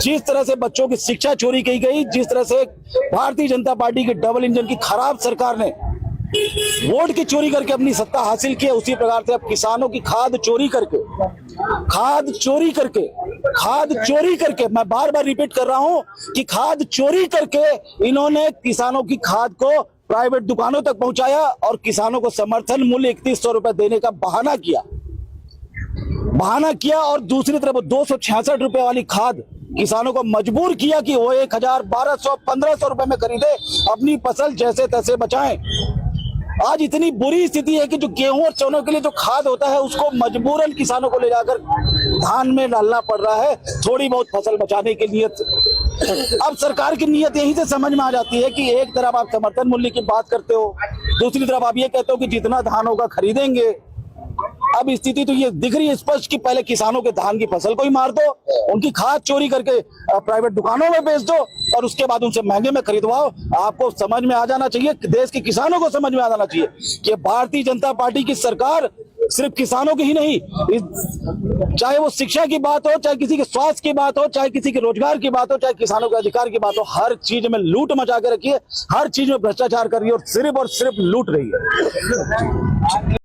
जिस तरह से बच्चों की शिक्षा चोरी की गई, जिस तरह से भारतीय जनता पार्टी के डबल इंजन की खराब सरकार ने वोट की चोरी करके अपनी सत्ता हासिल की है, उसी प्रकार से अब किसानों की खाद चोरी करके मैं बार बार रिपीट कर रहा हूं कि खाद चोरी करके इन्होंने किसानों की खाद को प्राइवेट दुकानों तक पहुंचाया और किसानों को समर्थन मूल्य 3100 रुपए देने का बहाना किया और दूसरी तरफ 266 रुपए वाली खाद किसानों को मजबूर किया कि वो 1000, 1200, 1500 रुपए में खरीदे, अपनी फसल जैसे तैसे बचाएं। आज इतनी बुरी स्थिति है कि जो गेहूं और चनों के लिए जो खाद होता है उसको मजबूरन किसानों को ले जाकर धान में डालना पड़ रहा है, थोड़ी बहुत फसल बचाने के लिए। अब सरकार की नीयत यहीं से समझ में आ जाती है कि एक तरफ आप समर्थन मूल्य की बात करते हो, दूसरी तरफ आप ये कहते हो कि जितना धान होगा खरीदेंगे। अब स्थिति तो ये दिख रही है स्पष्ट कि पहले किसानों के धान की फसल को ही मार दो, उनकी खाद चोरी करके प्राइवेट दुकानों में बेच दो और उसके बाद उनसे महंगे में खरीदवाओ। आपको समझ में आ जाना चाहिए, देश के किसानों को समझ में आ जाना चाहिए कि भारतीय जनता पार्टी की सरकार सिर्फ किसानों की ही नहीं, चाहे वो शिक्षा की बात हो, चाहे किसी के स्वास्थ्य की बात हो, चाहे किसी के रोजगार की बात हो, चाहे किसानों के अधिकार की बात हो, हर चीज में लूट मचा के रखी है, हर चीज में भ्रष्टाचार कर रही है और सिर्फ लूट रही है।